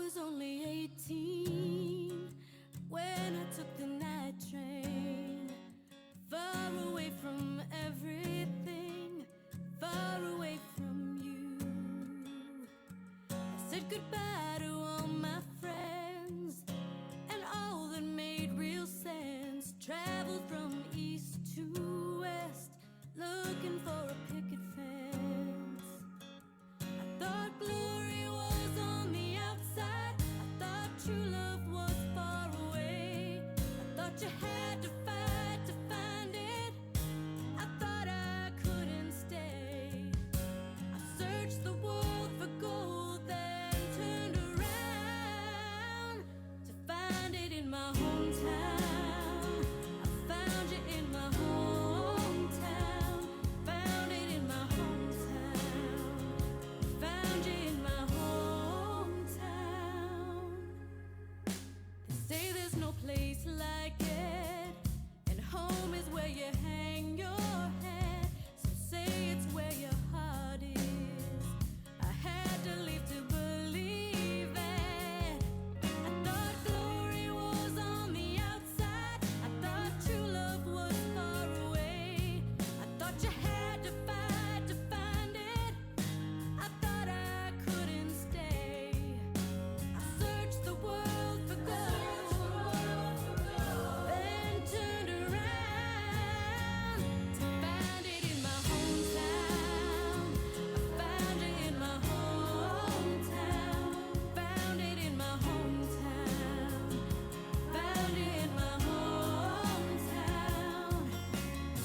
was only 18 when I took the night train, far away from everything, far away from you. I said goodbye to all my friends and all that made real sense. Traveled from east to west, looking for a picket fence. I thought glory was on the outside. I thought true love was far away. I thought you had to fight to find it. I thought I couldn't stay. I searched the world for gold, then turned around to find it in my hometown. I found you in my hometown. Found it in my hometown. Found you in my hometown. They say there's no place like it, and home is where you hang your head. Some say it's where your heart is. I had to leave to believe it. I thought glory was on the outside. I thought true love was far away. I thought you had to fight to find it. I thought I couldn't stay. I searched the world for gold, then turned around to find it in my hometown. I found it in my hometown. Found it in my hometown. Found it in my hometown.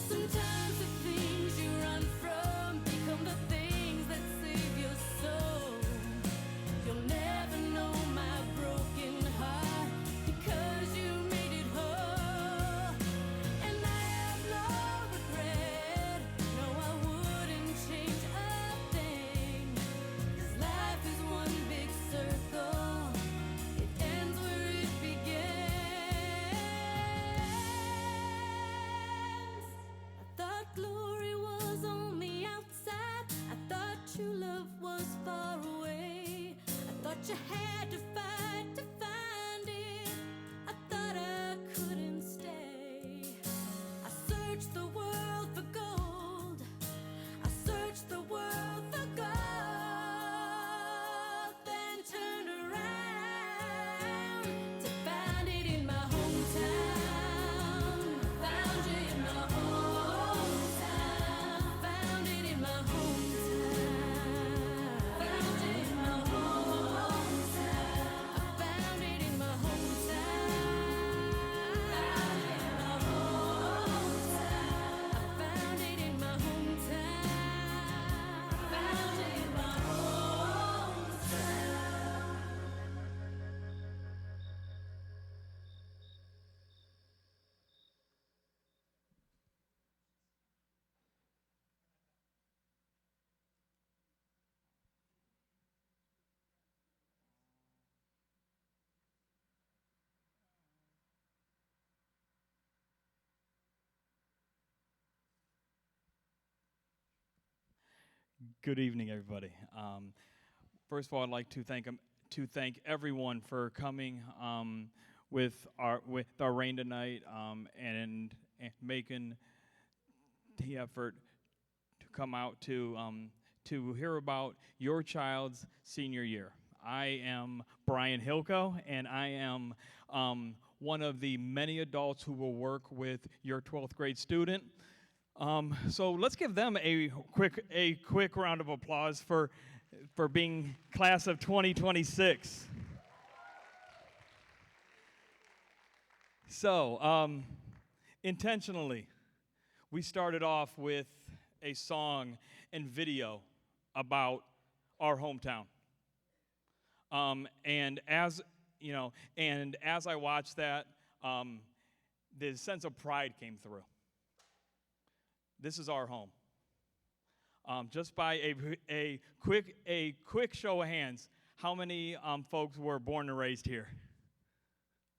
Sometimes the things you run from become the things that save your soul. You'll never know my broken heart because you made it whole. And I have no regret. No, I wouldn't change a thing. 'Cause life is one big circle. It ends where it begins. I thought glory was on the outside. I thought true love was far away. I thought you had to fight to find it. I thought I couldn't stay. I searched the world for gold. I searched the world for gold, then turned around to find it in my hometown. Found you in my hometown. Found it in my hometown. Found you in my hometown. I found it in my hometown. Found it in my hometown. I found it in my hometown. Found it in my Good evening, everybody. First of all, I'd like to thank everyone for coming with our rain tonight and making the effort to come out to hear about your child's senior year. I am Brian Hilko, and I am one of the many adults who will work with your 12th grade student. So let's give them a quick round of applause for being class of 2026. So intentionally, we started off with a song and video about our hometown. And as you know, and as I watched that, the sense of pride came through. This is our home. Just by a quick show of hands, how many folks were born and raised here?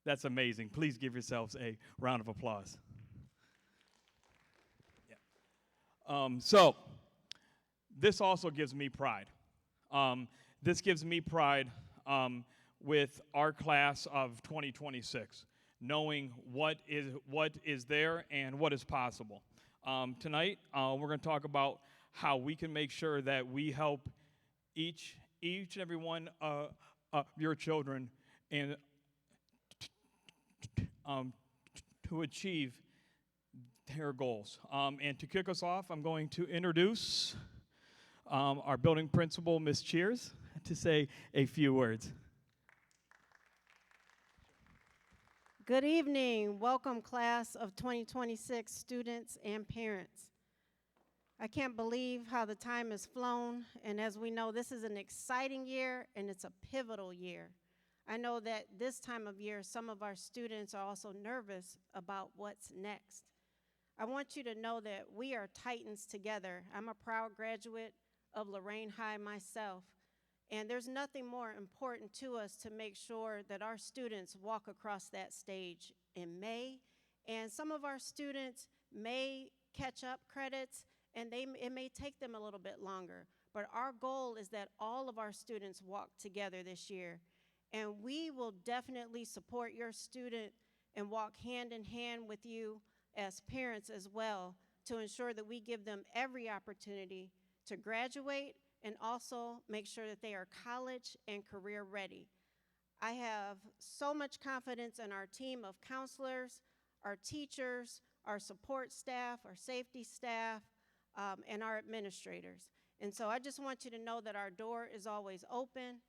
That's amazing. Please give yourselves a round of applause. Yeah. So this also gives me pride. This gives me pride with our class of 2026, knowing what is there and what is possible. Tonight, we're going to talk about how we can make sure that we help each and every one of your children and to achieve their goals. And to kick us off, I'm going to introduce our building principal, Ms. Cheers, to say a few words. Good evening. Welcome, class of 2026 students and parents. I can't believe how the time has flown, and as we know, this is an exciting year and it's a pivotal year. I know that this time of year, some of our students are also nervous about what's next. I want you to know that we are titans together. I'm a proud graduate of Lorain High myself, and there's nothing more important to us to make sure that our students walk across that stage in May, and some of our students may catch up credits, and it may take them a little bit longer. But our goal is that all of our students walk together this year. And we will definitely support your student and walk hand in hand with you as parents as well to ensure that we give them every opportunity to graduate and also make sure that they are college and career ready. I have so much confidence in our team of counselors, our teachers, our support staff, our safety staff, and our administrators. And so I just want you to know that our door is always open.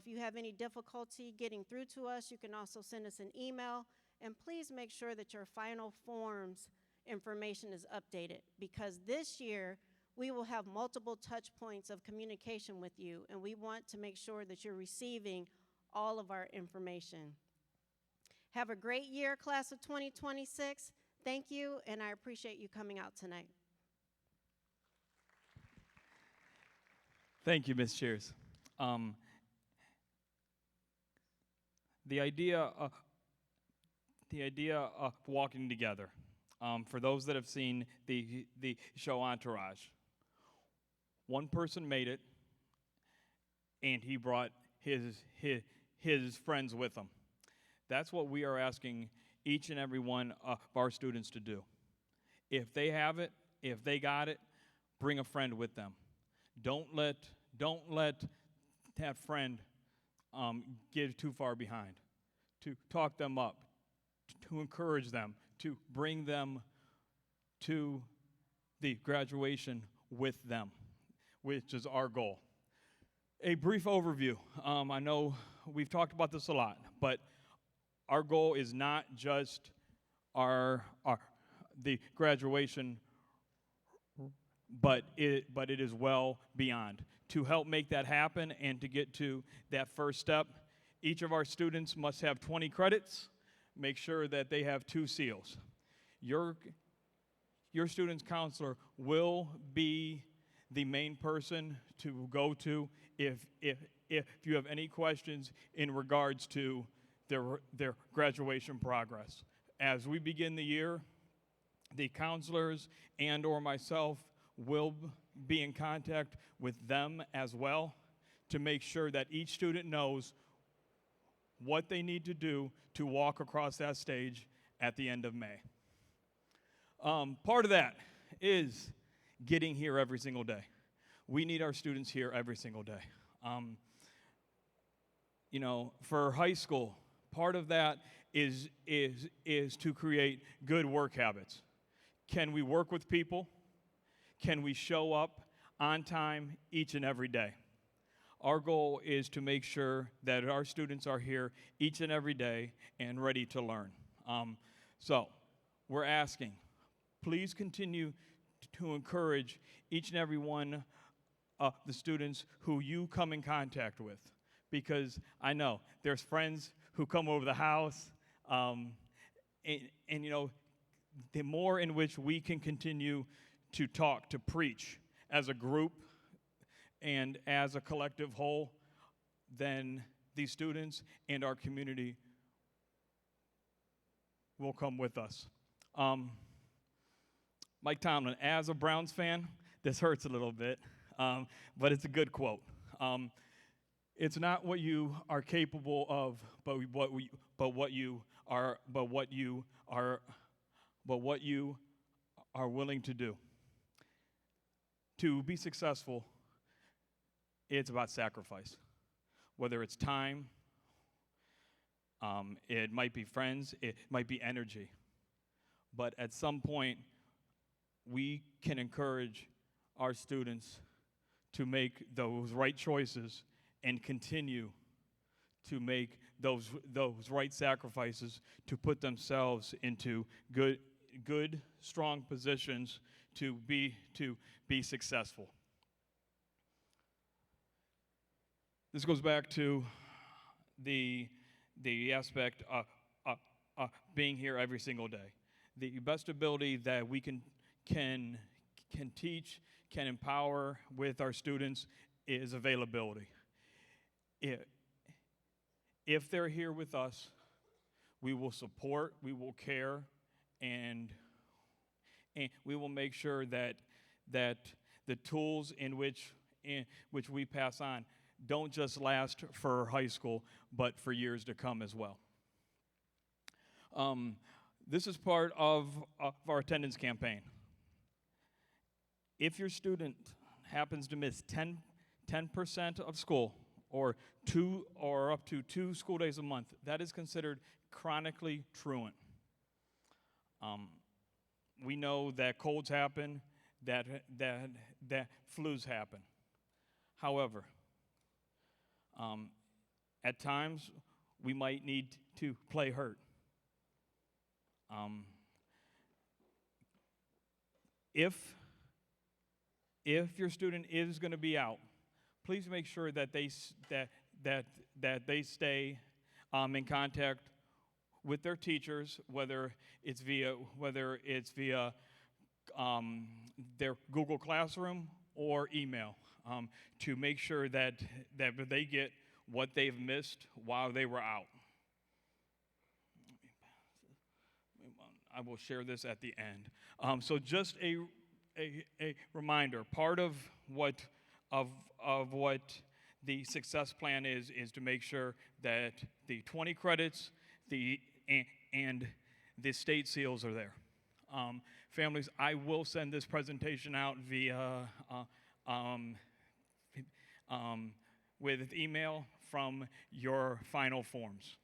If you have any difficulty getting through to us, you can also send us an email. And please make sure that your final forms information is updated, because this year we will have multiple touch points of communication with you, and we want to make sure that you're receiving all of our information. Have a great year, class of 2026. Thank you, and I appreciate you coming out tonight. Thank you, Ms. Cheers. The idea of walking together. For those that have seen the show Entourage, one person made it, and he brought his friends with him. That's what we are asking each and every one of our students to do. If they have it, if they got it, bring a friend with them. Don't let that friend get too far behind. To talk them up, to encourage them, to bring them to the graduation with them, which is our goal. A brief overview. I know we've talked about this a lot, but our goal is not just the graduation, but it is well beyond. To help make that happen and to get to that first step, each of our students must have 20 credits. Make sure that they have 2 seals. Your student's counselor will be the main person to go to if you have any questions in regards to their graduation progress. As we begin the year, the counselors and or myself will be in contact with them as well to make sure that each student knows what they need to do to walk across that stage at the end of May. Part of that is getting here every single day. We need our students here every single day. For high school, part of that is to create good work habits. Can we work with people? Can we show up on time each and every day? Our goal is to make sure that our students are here each and every day and ready to learn. So we're asking, please continue to encourage each and every one of the students who you come in contact with, because I know there's friends who come over the house, and the more in which we can continue to talk, to preach as a group and as a collective whole, then these students and our community will come with us. Mike Tomlin, as a Browns fan, this hurts a little bit, but it's a good quote. It's not what you are capable of, but what you are willing to do. To be successful, it's about sacrifice. Whether it's time, it might be friends, it might be energy. But at some point, we can encourage our students to make those right choices and continue to make those right sacrifices to put themselves into good strong positions to be successful. This goes back to the aspect of being here every single day. The best ability that we can teach, can empower with our students is availability. If they're here with us, we will support, we will care, and we will make sure that the tools in which we pass on don't just last for high school, but for years to come as well. This is part of our attendance campaign. If your student happens to miss 10% of school, or up to 2 school days a month, that is considered chronically truant. We know that colds happen, that flus happen. However, at times we might need to play hurt. If your student is going to be out, please make sure that they stay in contact with their teachers, whether it's via their Google Classroom or email, to make sure that they get what they've missed while they were out. I will share this at the end. So just a reminder. Part of what the success plan is to make sure that the 20 credits, and the state seals are there. Families, I will send this presentation out via with email from your final forms.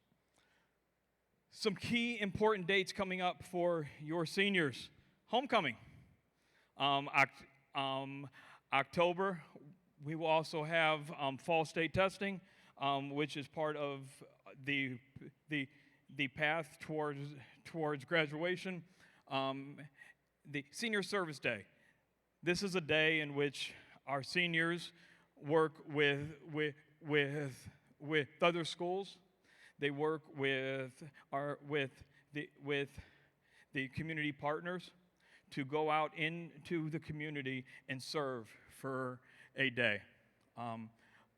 Some key important dates coming up for your seniors. Homecoming. October, we will also have fall state testing, which is part of the path towards graduation. The Senior Service Day. This is a day in which our seniors work with other schools. They work with the community partners to go out into the community and serve for a day.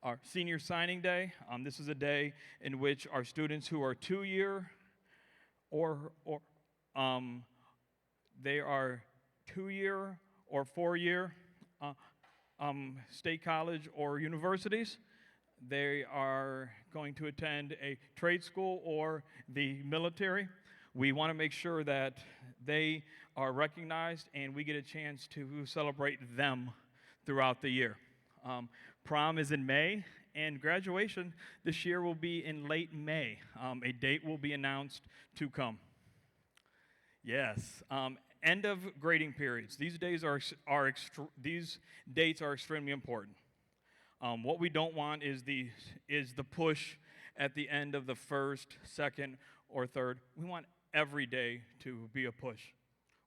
Our Senior Signing Day, this is a day in which our students who are 2-year or they are 2-year or 4-year state college or universities. They are going to attend a trade school or the military. We want to make sure that they are recognized and we get a chance to celebrate them throughout the year. Prom is in May, and graduation this year will be in late May. A date will be announced to come. Yes. End of grading periods. These dates are extremely important. What we don't want is the push at the end of the first, second, or third. We want every day to be a push.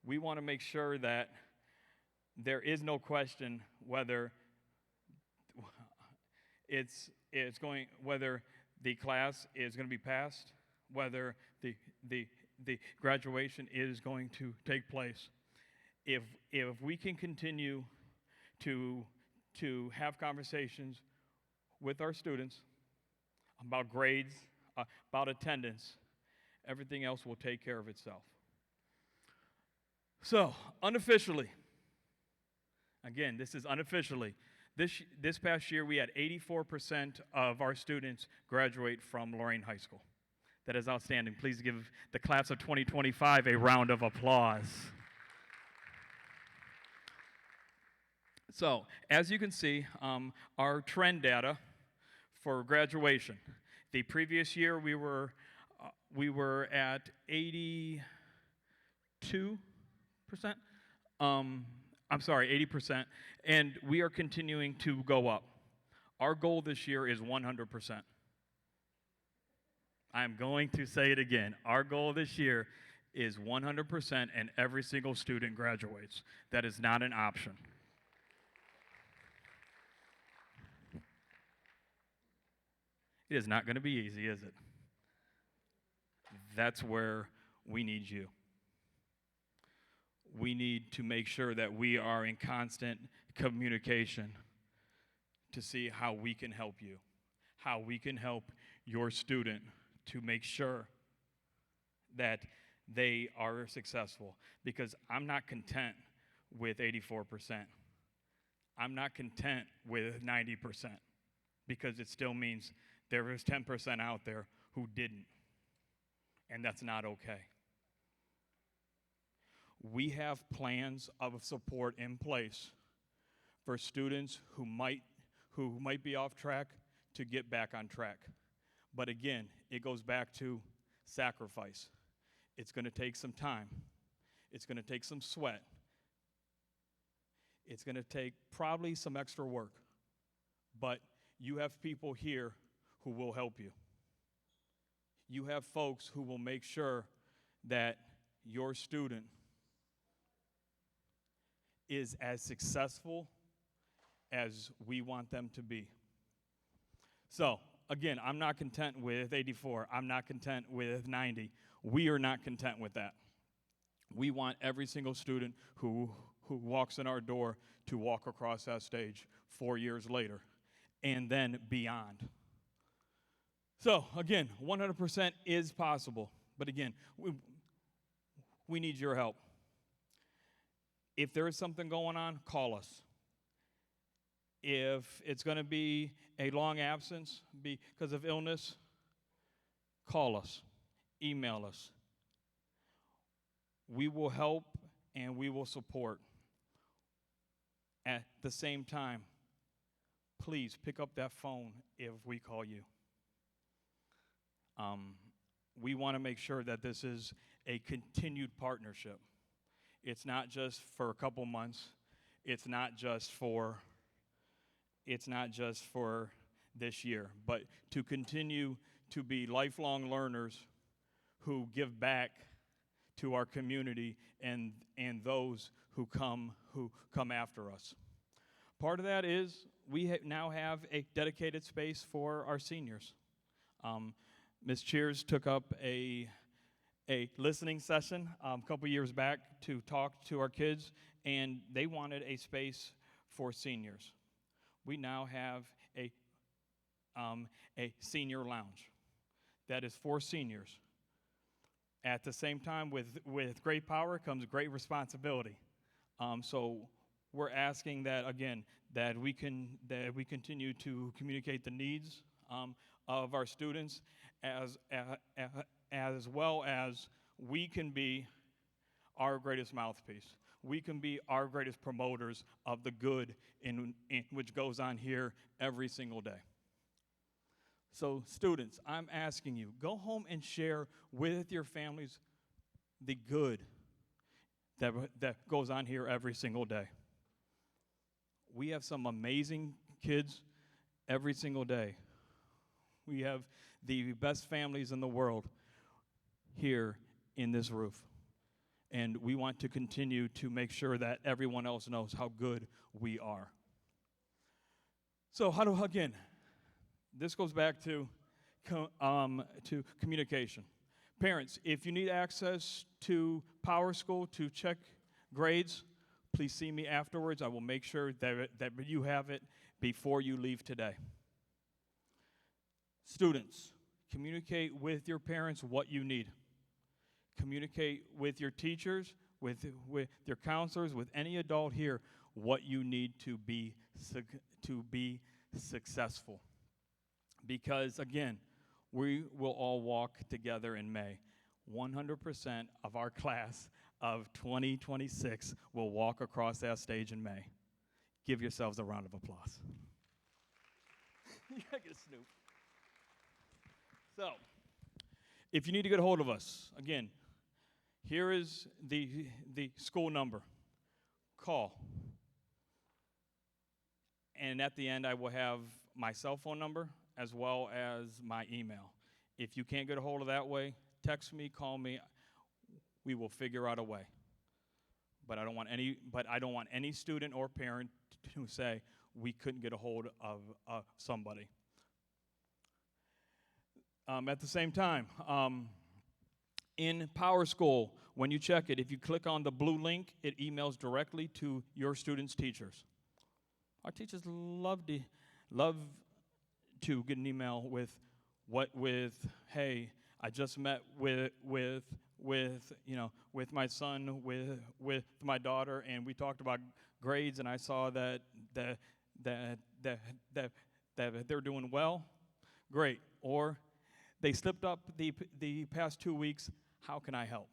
We want to make sure that there is no question whether whether the class is going to be passed, whether the graduation is going to take place. If we can continue to have conversations with our students about grades, about attendance, everything else will take care of itself. So, unofficially, again, this is unofficially, This past year, we had 84% of our students graduate from Lorain High School. That is outstanding. Please give the class of 2025 a round of applause. So, as you can see, our trend data for graduation. The previous year, we were at 82%. 80%, and we are continuing to go up. Our goal this year is 100%. I'm going to say it again. Our goal this year is 100%, and every single student graduates. That is not an option. It is not going to be easy, is it? That's where we need you. We need to make sure that we are in constant communication to see how we can help you, how we can help your student to make sure that they are successful. Because I'm not content with 84%. I'm not content with 90%, because it still means there is 10% out there who didn't, and that's not okay. We have plans of support in place for students who might be off track to get back on track. But again, it goes back to sacrifice. It's going to take some time. It's going to take some sweat. It's going to take probably some extra work. But you have people here who will help you. You have folks who will make sure that your student is as successful as we want them to be. So, again, I'm not content with 84. I'm not content with 90. We are not content with that. We want every single student who walks in our door to walk across that stage 4 years later and then beyond. So, again, 100% is possible. But again, we need your help. If there is something going on, call us. If it's going to be a long absence because of illness, call us, email us. We will help and we will support. At the same time, please pick up that phone if we call you. We want to make sure that this is a continued partnership. It's not just for a couple months. It's not just for this year, but to continue to be lifelong learners who give back to our community and those who come after us. Part of that is we now have a dedicated space for our seniors. Ms. Cheers took up a listening session a couple years back to talk to our kids, and they wanted a space for seniors. We now have a senior lounge that is for seniors. At the same time, with great power comes great responsibility. So we're asking that, again, that we continue to communicate the needs of our students as well as we can be our greatest mouthpiece. We can be our greatest promoters of the good in which goes on here every single day. So students, I'm asking you, go home and share with your families the good that goes on here every single day. We have some amazing kids every single day. We have the best families in the world here in this roof. And we want to continue to make sure that everyone else knows how good we are. So again, this goes back to communication. Parents, if you need access to Power School to check grades, please see me afterwards. I will make sure that you have it before you leave today. Students, communicate with your parents what you need. Communicate with your teachers, with your counselors, with any adult here what you need to be successful. Because again, we will all walk together in May. 100% of our class of 2026 will walk across that stage in May. Give yourselves a round of applause. You gotta get a Snoop. So, if you need to get a hold of us, again, here is the school number. Call. And at the end, I will have my cell phone number as well as my email. If you can't get a hold of that way, text me, call me. We will figure out a way. But I don't want any student or parent to say we couldn't get a hold of somebody. At the same time, in Power School, when you check it, if you click on the blue link, it emails directly to your students' teachers. Our teachers love to get an email with hey, I just met with my son, with my daughter, and we talked about grades, and I saw that they're doing well. Great. Or they slipped up the past 2 weeks. How can I help?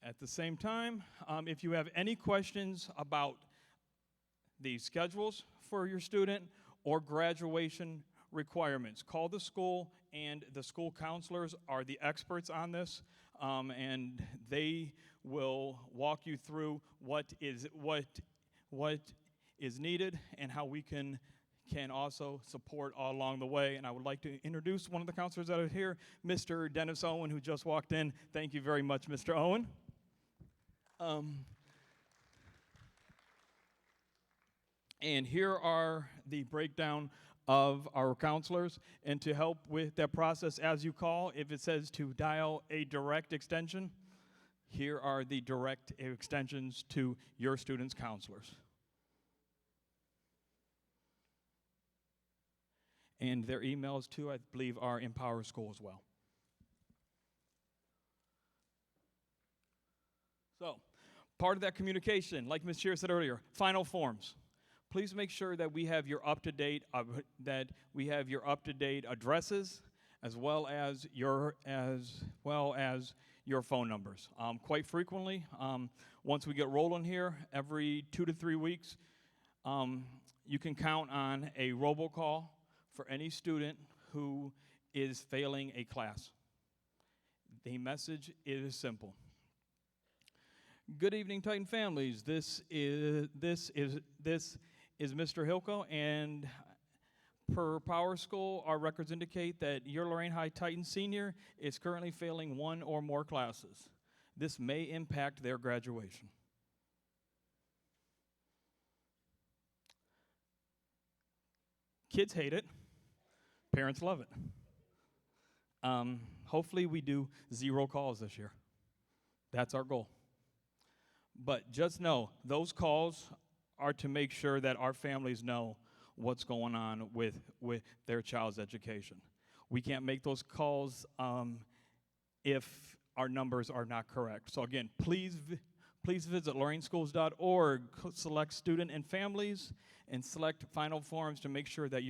At the same time, if you have any questions about the schedules for your student or graduation requirements, call the school, and the school counselors are the experts on this, and they will walk you through what is needed and how we can also support all along the way. And I would like to introduce one of the counselors that are here, Mr. Dennis Owen, who just walked in. Thank you very much, Mr. Owen. And here are the breakdown of our counselors. And to help with that process as you call, if it says to dial a direct extension, here are the direct extensions to your students' counselors. And their emails, too, I believe, are in Power School as well. So, part of that communication, like Ms. Shear said earlier, final forms. Please make sure that we have your up-to-date addresses, as well as your phone numbers. Quite frequently, once we get rolling here, every 2 to 3 weeks, you can count on a robocall for any student who is failing a class. The message is simple. Good evening, Titan families. This is Mr. Hilko, and per Power School, our records indicate that your Lorain High Titan senior is currently failing one or more classes. This may impact their graduation. Kids hate it. Parents love it. Hopefully we do 0 calls this year. That's our goal. But just know, those calls are to make sure that our families know what's going on with their child's education. We can't make those calls if our numbers are not correct. So again, please visit loraineschools.org, select student and families, and select final forms to make sure that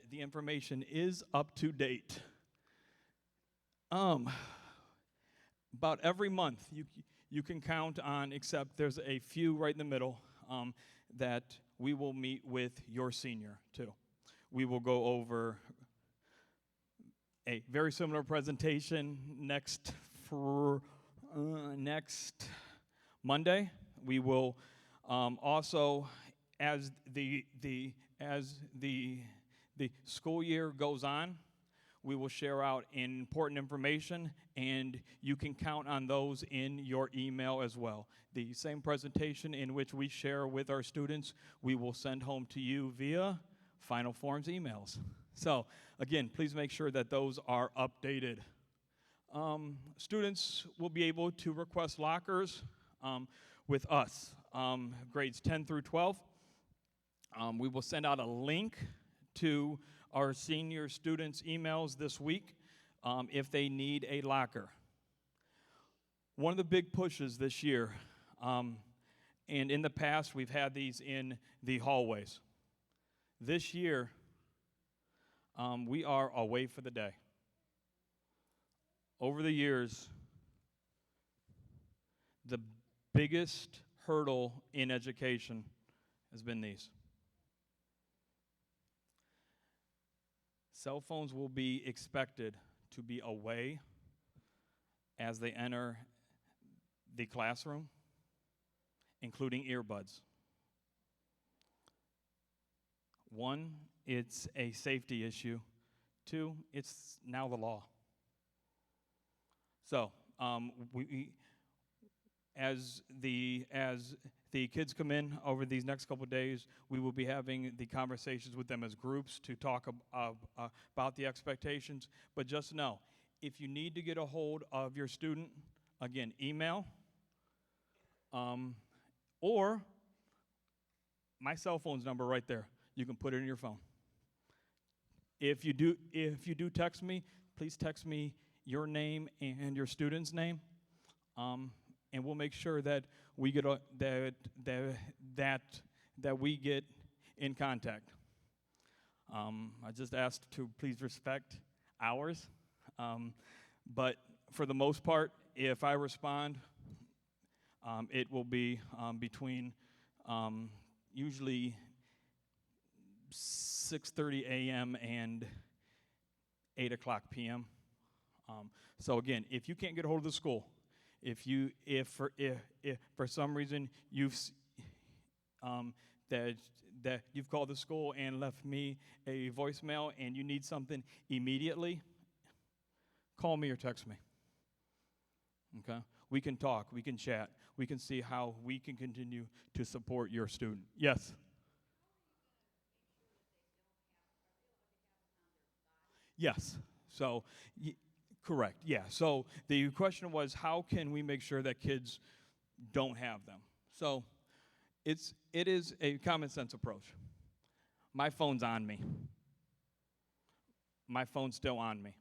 the information is up to date. About every month, you can count on, except there's a few right in the middle, that we will meet with your senior too. We will go over a very similar presentation next Monday. We will also, as the school year goes on, we will share out important information, and you can count on those in your email as well. The same presentation in which we share with our students, we will send home to you via Final Forms emails. So, again, please make sure that those are updated. Students will be able to request lockers with us, grades 10 through 12. We will send out a link to our senior students' emails this week if they need a locker. One of the big pushes this year And in the past, we've had these in the hallways. This year, we are away for the day. Over the years, the biggest hurdle in education has been these. Cell phones will be expected to be away as they enter the classroom, including earbuds. One, it's a safety issue. Two, it's now the law. So, as the kids come in over these next couple of days, we will be having the conversations with them as groups to talk about the expectations. But just know, if you need to get a hold of your student, again, email, or my cell phone's number right there. You can put it in your phone. If you do text me, please text me your name and your student's name, and we'll make sure that we get that we get in contact. I just asked to please respect hours, but for the most part, if I respond, it will be between usually 6:30 a.m. and 8 o'clock p.m. So again, if you can't get a hold of the school, if for some reason that you've called the school and left me a voicemail and you need something immediately, call me or text me. Okay? We can talk, we can chat, we can see how we can continue to support your student. Yes? Yes. So, correct. Yeah. So the question was, how can we make sure that kids don't have them? So it is a common sense approach. My phone's on me. My phone's still on me.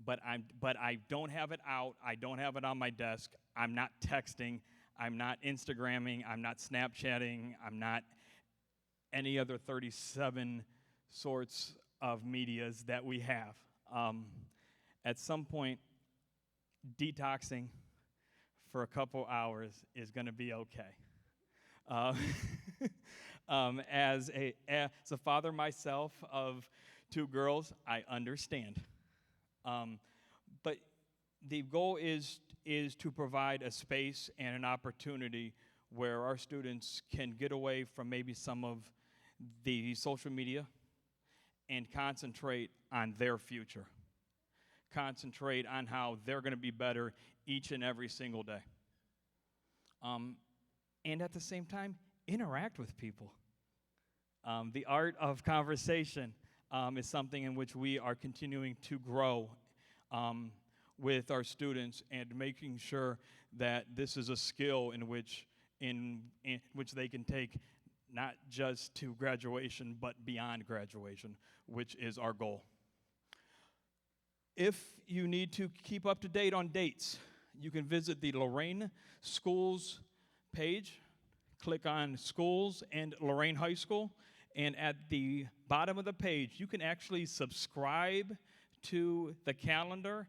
But I don't have it out. I don't have it on my desk. I'm not texting. I'm not Instagramming. I'm not Snapchatting. I'm not any other 37 sorts of medias that we have. At some point, detoxing for a couple hours is going to be okay. As a father myself of 2 girls, I understand. But the goal is to provide a space and an opportunity where our students can get away from maybe some of the social media and concentrate on their future. Concentrate on how they're going to be better each and every single day. And at the same time, interact with people. The art of conversation is something in which we are continuing to grow with our students and making sure that this is a skill in which they can take not just to graduation, but beyond graduation, which is our goal. If you need to keep up to date on dates, you can visit the Lorain Schools page, click on Schools and Lorain High School, and at the bottom of the page, you can actually subscribe to the calendar,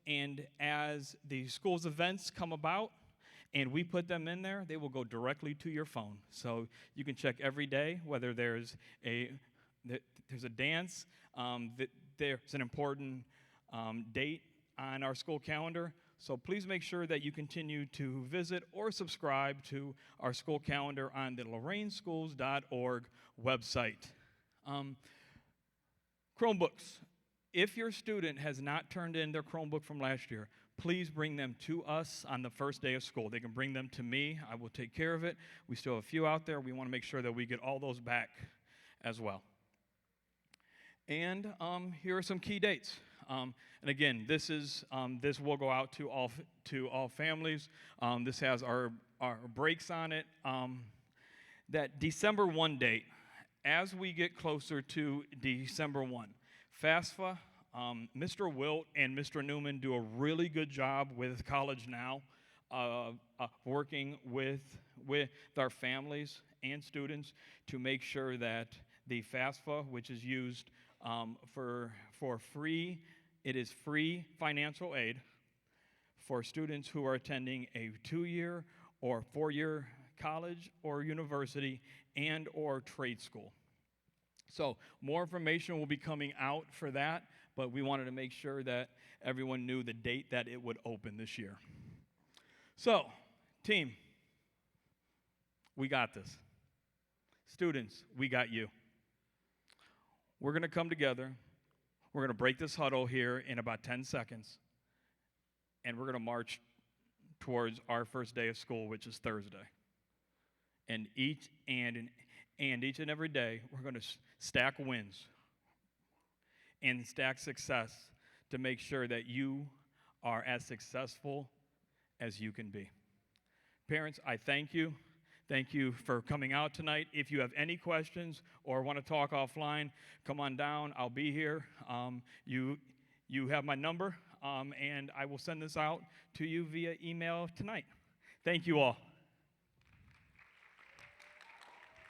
and as the school's events come about, and we put them in there, they will go directly to your phone. So you can check every day whether there's a dance, there's an important date on our school calendar. So please make sure that you continue to visit or subscribe to our school calendar on the lorainschools.org website. Chromebooks. If your student has not turned in their Chromebook from last year, please bring them to us on the first day of school. They can bring them to me. I will take care of it. We still have a few out there. We want to make sure that we get all those back as well. And here are some key dates. And again, this will go out to all families. This has our breaks on it. That December 1 date, as we get closer to December 1, FAFSA, Mr. Wilt and Mr. Newman do a really good job with College Now working with our families and students to make sure that the FAFSA, which is used for free, it is free financial aid for students who are attending a 2-year or 4-year college or university and or trade school. So more information will be coming out for that, but we wanted to make sure that everyone knew the date that it would open this year. So, team, we got this. Students, we got you. We're going to come together. We're going to break this huddle here in about 10 seconds, and we're going to march towards our first day of school, which is Thursday. And each and every day, we're going to stack wins and stack success to make sure that you are as successful as you can be. Parents, I thank you. Thank you for coming out tonight. If you have any questions or want to talk offline, come on down. I'll be here. You have my number, and I will send this out to you via email tonight. Thank you all.